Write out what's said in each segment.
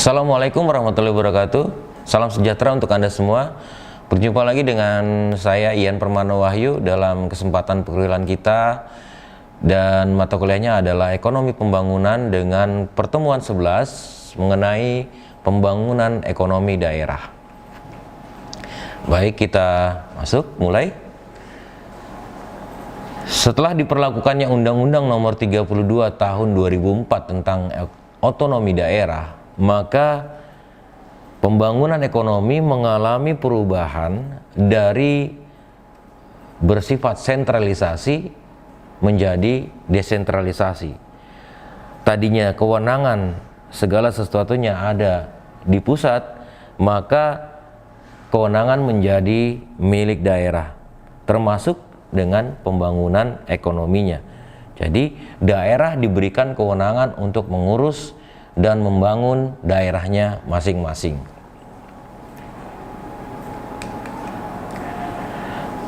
Assalamualaikum warahmatullahi wabarakatuh. Salam sejahtera untuk Anda semua. Berjumpa lagi dengan saya Ian Permana Wahyu dalam kesempatan perkuliahan kita, dan mata kuliahnya adalah Ekonomi Pembangunan dengan pertemuan 11 mengenai pembangunan ekonomi daerah. Baik, kita masuk mulai. Setelah diperlakukannya Undang-Undang Nomor 32 Tahun 2004 tentang otonomi daerah, maka pembangunan ekonomi mengalami perubahan dari bersifat sentralisasi menjadi desentralisasi. Tadinya kewenangan segala sesuatunya ada di pusat, maka kewenangan menjadi milik daerah, termasuk dengan pembangunan ekonominya. Jadi daerah diberikan kewenangan untuk mengurus dan membangun daerahnya masing-masing.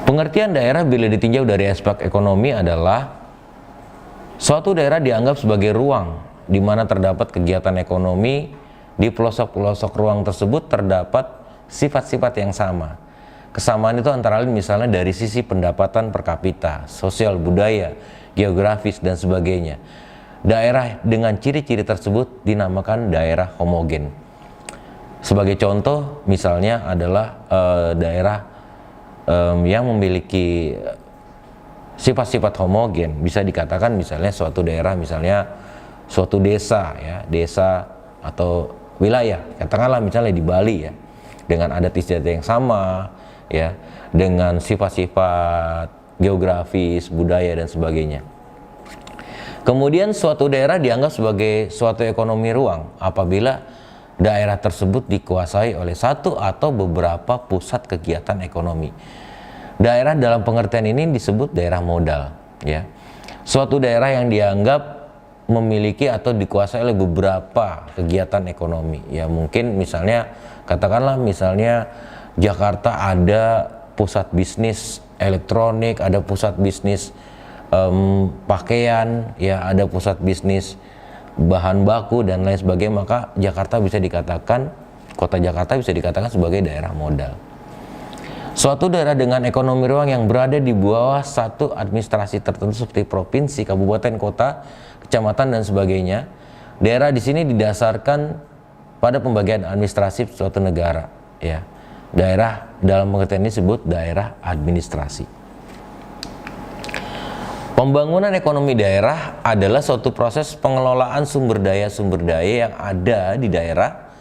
Pengertian daerah bila ditinjau dari aspek ekonomi adalah suatu daerah dianggap sebagai ruang di mana terdapat kegiatan ekonomi. Di pelosok-pelosok ruang tersebut terdapat sifat-sifat yang sama. Kesamaan itu antara lain misalnya dari sisi pendapatan per kapita, sosial, budaya, geografis, dan sebagainya. Daerah dengan ciri-ciri tersebut dinamakan daerah homogen. Sebagai contoh misalnya adalah daerah yang memiliki sifat-sifat homogen. Bisa dikatakan misalnya suatu daerah, misalnya suatu desa, ya, desa atau wilayah, katakanlah misalnya di Bali, ya, dengan adat istiadat yang sama, ya, dengan sifat-sifat geografis, budaya, dan sebagainya. Kemudian suatu daerah dianggap sebagai suatu ekonomi ruang apabila daerah tersebut dikuasai oleh satu atau beberapa pusat kegiatan ekonomi. Daerah dalam pengertian ini disebut daerah modal, ya. Suatu daerah yang dianggap memiliki atau dikuasai oleh beberapa kegiatan ekonomi. Ya, mungkin misalnya katakanlah misalnya Jakarta ada pusat bisnis elektronik, ada pusat bisnis pakaian, ya, ada pusat bisnis bahan baku dan lain sebagainya, maka Jakarta bisa dikatakan, kota Jakarta bisa dikatakan sebagai daerah modal. Suatu daerah dengan ekonomi ruang yang berada di bawah satu administrasi tertentu seperti provinsi, kabupaten, kota, kecamatan, dan sebagainya. Daerah di sini didasarkan pada pembagian administrasi suatu negara, ya. Daerah dalam pengertian ini disebut daerah administrasi. Pembangunan ekonomi daerah adalah suatu proses pengelolaan sumber daya yang ada di daerah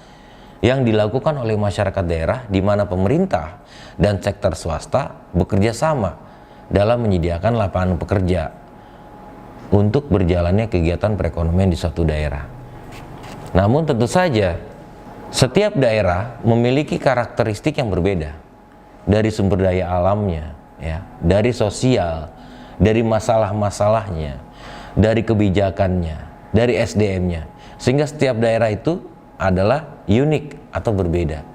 yang dilakukan oleh masyarakat daerah, di mana pemerintah dan sektor swasta bekerja sama dalam menyediakan lapangan pekerja untuk berjalannya kegiatan perekonomian di suatu daerah. Namun tentu saja setiap daerah memiliki karakteristik yang berbeda, dari sumber daya alamnya, ya, dari sosial, dari masalah-masalahnya, dari kebijakannya, dari SDM-nya, sehingga setiap daerah itu adalah unik atau berbeda.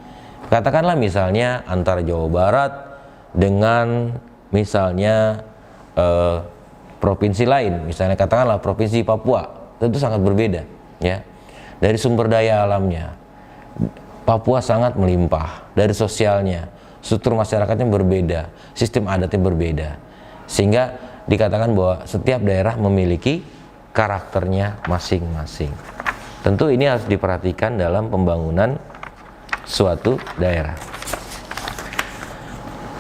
Katakanlah misalnya antara Jawa Barat dengan misalnya provinsi lain, misalnya katakanlah provinsi Papua, tentu sangat berbeda, ya. Dari sumber daya alamnya, Papua sangat melimpah. Dari sosialnya, struktur masyarakatnya berbeda, sistem adatnya berbeda, sehingga dikatakan bahwa setiap daerah memiliki karakternya masing-masing. Tentu ini harus diperhatikan dalam pembangunan suatu daerah.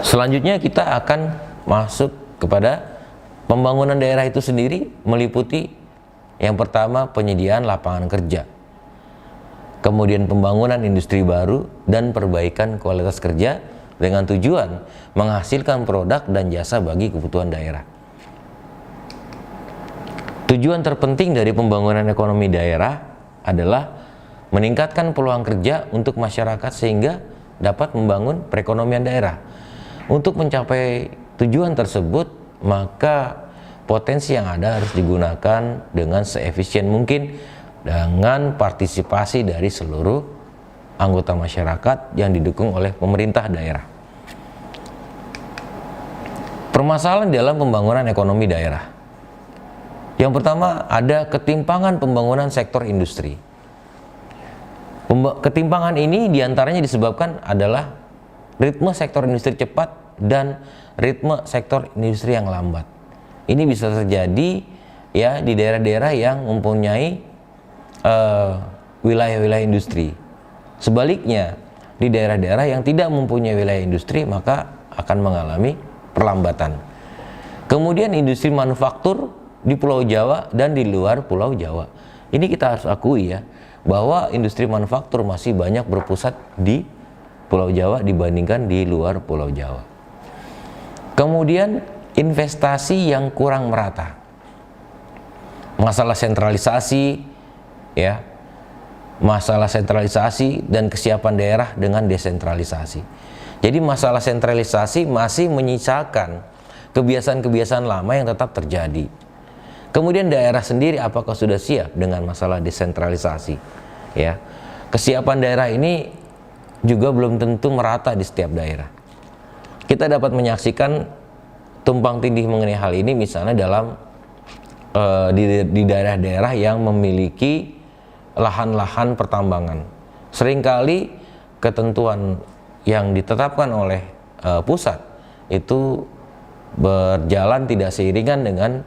Selanjutnya kita akan masuk kepada pembangunan daerah itu sendiri, meliputi yang pertama penyediaan lapangan kerja, kemudian pembangunan industri baru dan perbaikan kualitas kerja dengan tujuan menghasilkan produk dan jasa bagi kebutuhan daerah. Tujuan terpenting dari pembangunan ekonomi daerah adalah meningkatkan peluang kerja untuk masyarakat sehingga dapat membangun perekonomian daerah. Untuk mencapai tujuan tersebut, maka potensi yang ada harus digunakan dengan seefisien mungkin dengan partisipasi dari seluruh anggota masyarakat yang didukung oleh pemerintah daerah. Permasalahan dalam pembangunan ekonomi daerah. Yang pertama, ada ketimpangan pembangunan sektor industri. Ketimpangan ini diantaranya disebabkan adalah ritme sektor industri cepat dan ritme sektor industri yang lambat. Ini bisa terjadi ya di daerah-daerah yang mempunyai wilayah-wilayah industri. Sebaliknya, di daerah-daerah yang tidak mempunyai wilayah industri maka akan mengalami perlambatan. Kemudian industri manufaktur di Pulau Jawa dan di luar Pulau Jawa. Ini kita harus akui ya, bahwa industri manufaktur masih banyak berpusat di Pulau Jawa dibandingkan di luar Pulau Jawa. Kemudian investasi yang kurang merata. Masalah sentralisasi ya. Masalah sentralisasi dan kesiapan daerah dengan desentralisasi. Jadi masalah sentralisasi masih menyisakan kebiasaan-kebiasaan lama yang tetap terjadi. Kemudian daerah sendiri apakah sudah siap dengan masalah desentralisasi? Ya, kesiapan daerah ini juga belum tentu merata di setiap daerah. Kita dapat menyaksikan tumpang tindih mengenai hal ini misalnya dalam di daerah-daerah yang memiliki lahan-lahan pertambangan. Seringkali ketentuan yang ditetapkan oleh pusat itu berjalan tidak seiringan dengan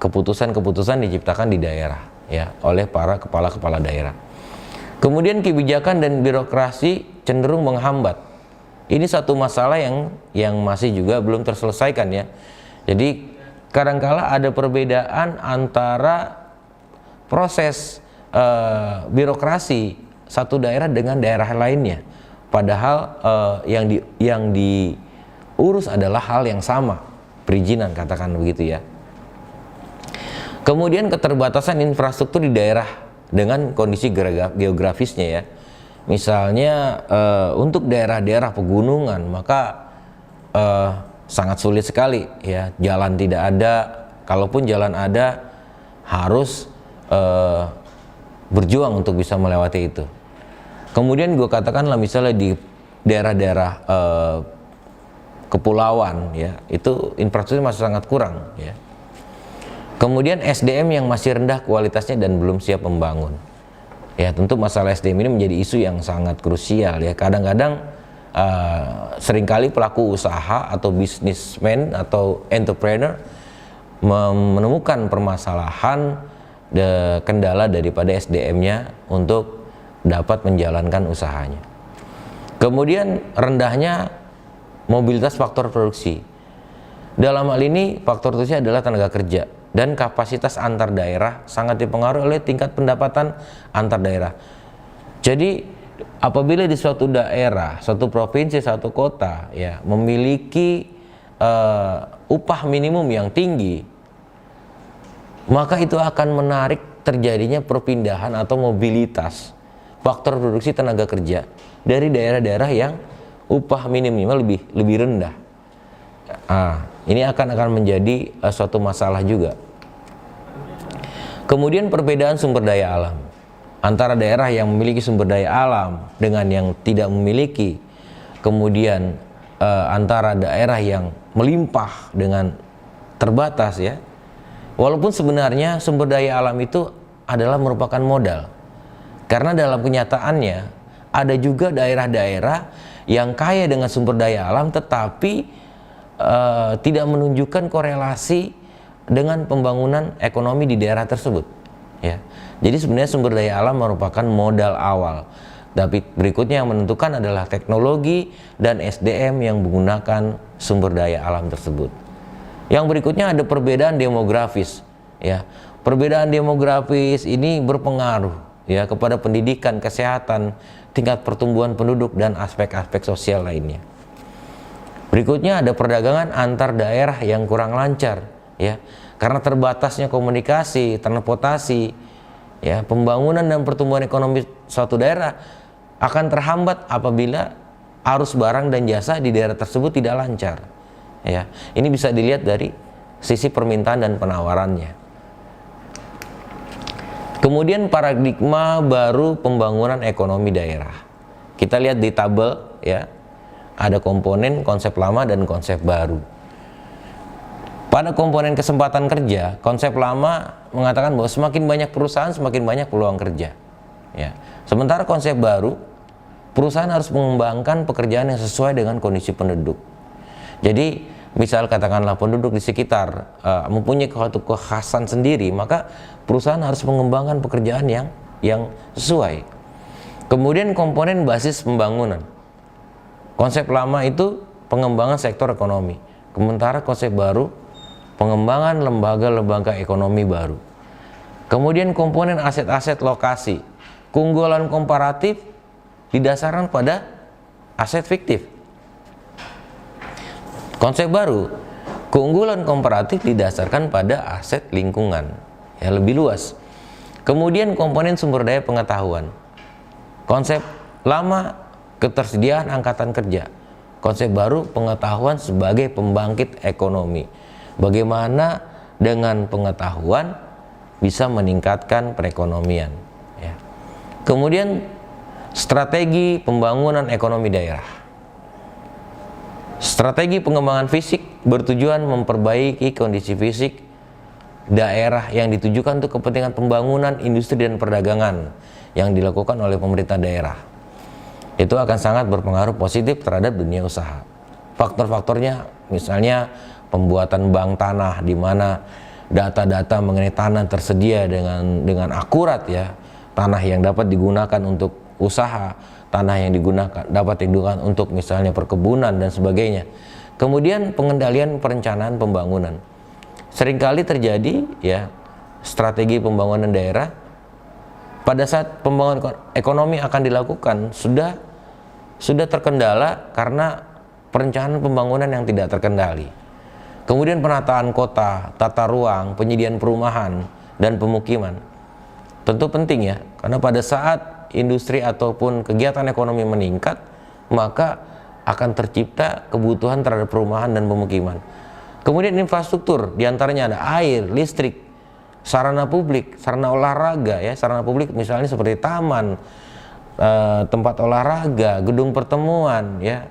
keputusan-keputusan diciptakan di daerah ya oleh para kepala-kepala daerah. Kemudian kebijakan dan birokrasi cenderung menghambat. Ini satu masalah yang masih juga belum terselesaikan ya. Jadi kadangkala ada perbedaan antara proses birokrasi satu daerah dengan daerah lainnya, padahal yang diurus adalah hal yang sama, perizinan katakan begitu ya. Kemudian keterbatasan infrastruktur di daerah dengan kondisi geografisnya ya. Misalnya untuk daerah-daerah pegunungan maka sangat sulit sekali ya, jalan tidak ada, kalaupun jalan ada harus berjuang untuk bisa melewati itu. Kemudian gue katakanlah misalnya di daerah-daerah kepulauan ya, itu infrastruktur masih sangat kurang ya. Kemudian SDM yang masih rendah kualitasnya dan belum siap membangun. Ya, tentu masalah SDM ini menjadi isu yang sangat krusial ya. Kadang-kadang seringkali pelaku usaha atau bisnismen atau entrepreneur menemukan permasalahan kendala daripada SDM-nya untuk dapat menjalankan usahanya. Kemudian rendahnya mobilitas faktor produksi. Dalam hal ini faktor produksi adalah tenaga kerja dan kapasitas antar daerah sangat dipengaruhi oleh tingkat pendapatan antar daerah. Jadi apabila di suatu daerah, suatu provinsi, suatu kota ya memiliki upah minimum yang tinggi, maka itu akan menarik terjadinya perpindahan atau mobilitas faktor produksi tenaga kerja dari daerah-daerah yang upah minimumnya lebih rendah. Ini akan menjadi suatu masalah juga. Kemudian perbedaan sumber daya alam antara daerah yang memiliki sumber daya alam dengan yang tidak memiliki. Kemudian antara daerah yang melimpah dengan terbatas ya. Walaupun sebenarnya sumber daya alam itu adalah merupakan modal. Karena dalam kenyataannya ada juga daerah-daerah yang kaya dengan sumber daya alam tetapi tidak menunjukkan korelasi dengan pembangunan ekonomi di daerah tersebut ya. Jadi sebenarnya sumber daya alam merupakan modal awal. Tapi berikutnya yang menentukan adalah teknologi dan SDM yang menggunakan sumber daya alam tersebut. Yang berikutnya ada perbedaan demografis ya. Perbedaan demografis ini berpengaruh ya kepada pendidikan, kesehatan, tingkat pertumbuhan penduduk dan aspek-aspek sosial lainnya. Berikutnya ada perdagangan antar daerah yang kurang lancar ya. Karena terbatasnya komunikasi, transportasi ya, pembangunan dan pertumbuhan ekonomi suatu daerah akan terhambat apabila arus barang dan jasa di daerah tersebut tidak lancar. Ya, ini bisa dilihat dari sisi permintaan dan penawarannya. Kemudian paradigma baru pembangunan ekonomi daerah. Kita lihat di tabel ya, ada komponen konsep lama dan konsep baru. Pada komponen kesempatan kerja, konsep lama mengatakan bahwa semakin banyak perusahaan, semakin banyak peluang kerja. ya. Sementara konsep baru, perusahaan harus mengembangkan pekerjaan yang sesuai dengan kondisi penduduk. Jadi misal katakanlah penduduk di sekitar mempunyai suatu kekhasan sendiri, maka perusahaan harus mengembangkan pekerjaan yang sesuai. Kemudian komponen basis pembangunan. Konsep lama itu pengembangan sektor ekonomi, sementara konsep baru pengembangan lembaga-lembaga ekonomi baru. Kemudian komponen aset-aset lokasi, keunggulan komparatif didasarkan pada aset fiktif. Konsep baru, keunggulan komparatif didasarkan pada aset lingkungan, ya lebih luas. Kemudian komponen sumber daya pengetahuan. Konsep lama, ketersediaan angkatan kerja. Konsep baru, pengetahuan sebagai pembangkit ekonomi. Bagaimana dengan pengetahuan bisa meningkatkan perekonomian, ya. Kemudian strategi pembangunan ekonomi daerah. Strategi pengembangan fisik bertujuan memperbaiki kondisi fisik daerah yang ditujukan untuk kepentingan pembangunan industri dan perdagangan yang dilakukan oleh pemerintah daerah. Itu akan sangat berpengaruh positif terhadap dunia usaha. Faktor-faktornya misalnya pembuatan bank tanah, di mana data-data mengenai tanah tersedia dengan akurat, ya. Tanah yang dapat digunakan untuk usaha, tanah yang dapat digunakan untuk misalnya perkebunan dan sebagainya. Kemudian pengendalian perencanaan pembangunan. Seringkali terjadi, ya, strategi pembangunan daerah pada saat pembangunan ekonomi akan dilakukan sudah terkendala karena perencanaan pembangunan yang tidak terkendali. Kemudian penataan kota, tata ruang, penyediaan perumahan dan pemukiman. Tentu penting, ya, karena pada saat industri ataupun kegiatan ekonomi meningkat, maka akan tercipta kebutuhan terhadap perumahan dan pemukiman. Kemudian infrastruktur, diantaranya ada air, listrik, sarana publik, sarana olahraga, ya, sarana publik misalnya seperti taman, tempat olahraga, gedung pertemuan, ya,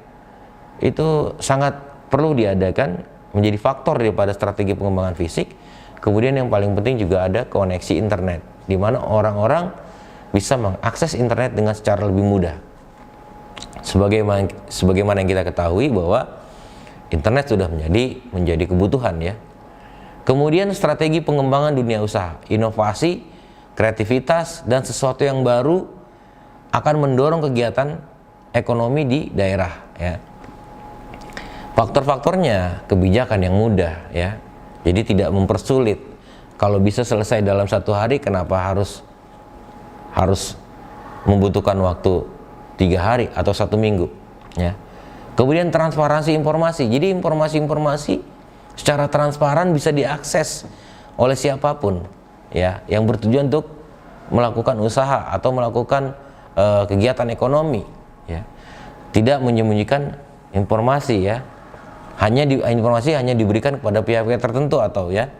itu sangat perlu diadakan, menjadi faktor daripada strategi pengembangan fisik. Kemudian yang paling penting juga ada koneksi internet, di mana orang-orang bisa mengakses internet dengan secara lebih mudah. Sebagaimana yang kita ketahui bahwa internet sudah menjadi kebutuhan, ya. Kemudian strategi pengembangan dunia usaha, inovasi, kreativitas dan sesuatu yang baru akan mendorong kegiatan ekonomi di daerah, ya. Faktor-faktornya kebijakan yang mudah, ya. Jadi tidak mempersulit. Kalau bisa selesai dalam 1 hari, kenapa harus membutuhkan waktu 3 hari atau 1 minggu, ya. Kemudian transparansi informasi. Jadi informasi-informasi secara transparan bisa diakses oleh siapapun, ya, yang bertujuan untuk melakukan usaha atau melakukan kegiatan ekonomi, ya. Tidak menyembunyikan informasi, ya. Informasi hanya diberikan kepada pihak-pihak tertentu atau, ya.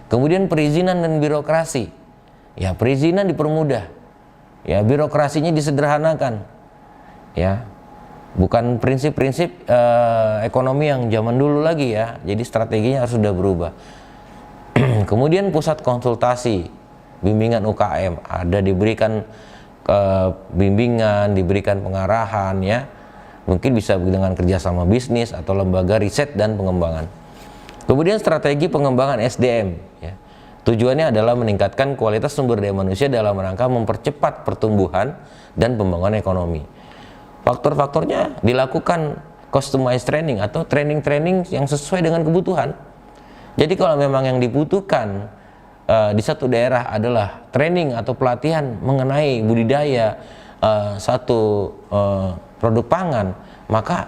Kemudian perizinan dan birokrasi. Ya, perizinan dipermudah. Ya, birokrasinya disederhanakan. Ya. Bukan prinsip-prinsip ekonomi yang zaman dulu lagi, ya. Jadi strateginya harus sudah berubah. Kemudian pusat konsultasi, bimbingan UKM, ada diberikan bimbingan, diberikan pengarahan, ya. Mungkin bisa dengan kerjasama bisnis atau lembaga riset dan pengembangan. Kemudian strategi pengembangan SDM, ya. Tujuannya adalah meningkatkan kualitas sumber daya manusia dalam rangka mempercepat pertumbuhan dan pembangunan ekonomi. Faktor-faktornya dilakukan customized training atau training-training yang sesuai dengan kebutuhan. Jadi kalau memang yang dibutuhkan di satu daerah adalah training atau pelatihan mengenai budidaya satu produk pangan, maka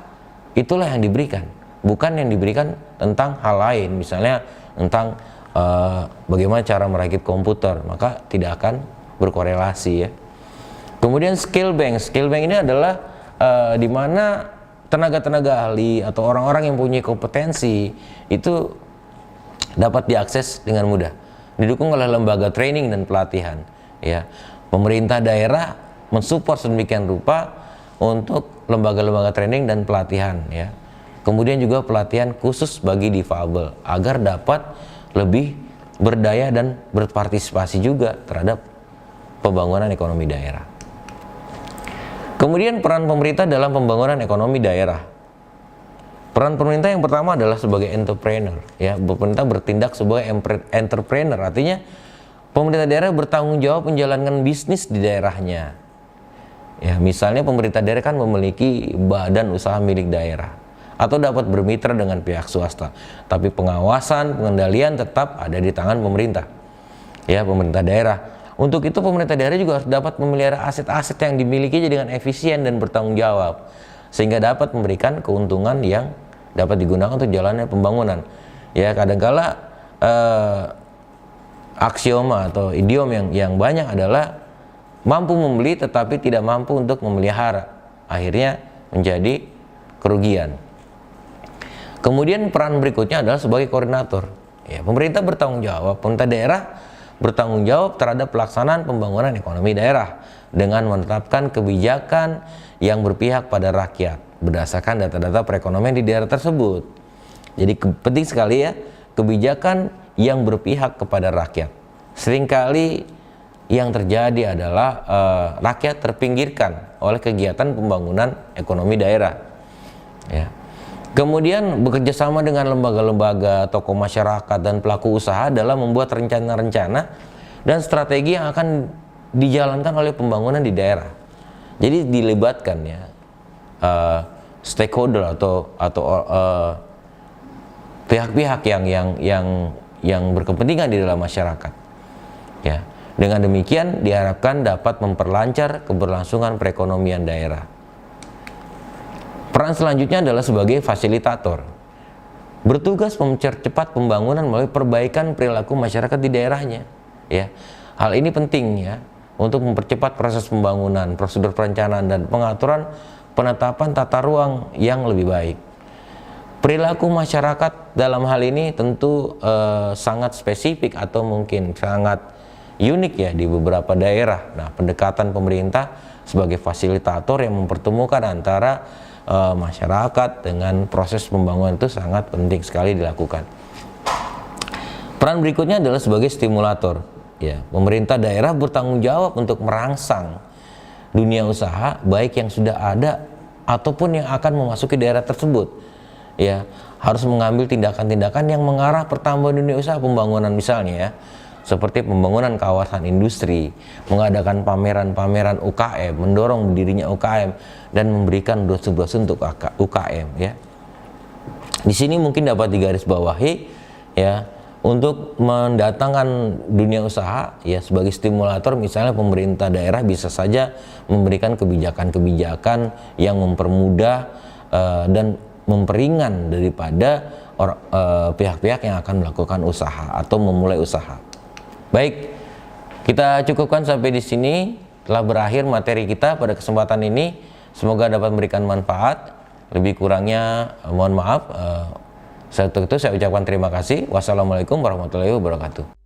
itulah yang diberikan, bukan yang diberikan tentang hal lain, misalnya tentang bagaimana cara merakit komputer, maka tidak akan berkorelasi, ya. Kemudian skill bank ini adalah di mana tenaga-tenaga ahli atau orang-orang yang punya kompetensi itu dapat diakses dengan mudah, didukung oleh lembaga training dan pelatihan, ya. Pemerintah daerah mensupport sedemikian rupa untuk lembaga-lembaga training dan pelatihan, ya. Kemudian juga pelatihan khusus bagi difabel agar dapat lebih berdaya dan berpartisipasi juga terhadap pembangunan ekonomi daerah. Kemudian peran pemerintah dalam pembangunan ekonomi daerah. Peran pemerintah yang pertama adalah sebagai entrepreneur, ya. Pemerintah bertindak sebagai entrepreneur, artinya pemerintah daerah bertanggung jawab menjalankan bisnis di daerahnya. Ya, misalnya pemerintah daerah kan memiliki badan usaha milik daerah atau dapat bermitra dengan pihak swasta, tapi pengawasan, pengendalian tetap ada di tangan pemerintah. Ya, pemerintah daerah. Untuk itu pemerintah daerah juga harus dapat memelihara aset-aset yang dimiliki dengan efisien dan bertanggung jawab, sehingga dapat memberikan keuntungan yang dapat digunakan untuk jalannya pembangunan. Ya, kadangkala aksioma atau idiom yang banyak adalah mampu membeli tetapi tidak mampu untuk memelihara, akhirnya menjadi kerugian. Kemudian peran berikutnya adalah sebagai koordinator. Ya, pemerintah bertanggung jawab, pemerintah daerah bertanggung jawab terhadap pelaksanaan pembangunan ekonomi daerah dengan menetapkan kebijakan yang berpihak pada rakyat berdasarkan data-data perekonomian di daerah tersebut. Jadi penting sekali ya, kebijakan yang berpihak kepada rakyat. Seringkali yang terjadi adalah rakyat terpinggirkan oleh kegiatan pembangunan ekonomi daerah. Ya. Kemudian bekerja sama dengan lembaga-lembaga, tokoh masyarakat dan pelaku usaha dalam membuat rencana-rencana dan strategi yang akan dijalankan oleh pembangunan di daerah. Jadi dilibatkan ya stakeholder atau pihak-pihak yang berkepentingan di dalam masyarakat. Ya, dengan demikian diharapkan dapat memperlancar keberlangsungan perekonomian daerah. Peran selanjutnya adalah sebagai fasilitator, bertugas mempercepat pembangunan melalui perbaikan perilaku masyarakat di daerahnya. Ya, hal ini penting ya untuk mempercepat proses pembangunan, prosedur perencanaan dan pengaturan penetapan tata ruang yang lebih baik. Perilaku masyarakat dalam hal ini tentu sangat spesifik atau mungkin sangat unik ya di beberapa daerah. Nah, pendekatan pemerintah sebagai fasilitator yang mempertemukan antara masyarakat dengan proses pembangunan itu sangat penting sekali dilakukan. Peran berikutnya adalah sebagai stimulator. Ya, pemerintah daerah bertanggung jawab untuk merangsang dunia usaha baik yang sudah ada ataupun yang akan memasuki daerah tersebut. Ya, harus mengambil tindakan-tindakan yang mengarah pertambahan dunia usaha pembangunan, misalnya ya, seperti pembangunan kawasan industri, mengadakan pameran-pameran UKM, mendorong berdirinya UKM dan memberikan dosis-dosis untuk UKM ya. Di sini mungkin dapat digarisbawahi ya, untuk mendatangkan dunia usaha ya sebagai stimulator, misalnya pemerintah daerah bisa saja memberikan kebijakan-kebijakan yang mempermudah dan memperingan daripada pihak-pihak yang akan melakukan usaha atau memulai usaha. Baik, kita cukupkan sampai di sini. Telah berakhir materi kita pada kesempatan ini. Semoga dapat memberikan manfaat. Lebih kurangnya mohon maaf. Untuk itu saya ucapkan terima kasih. Wassalamualaikum warahmatullahi wabarakatuh.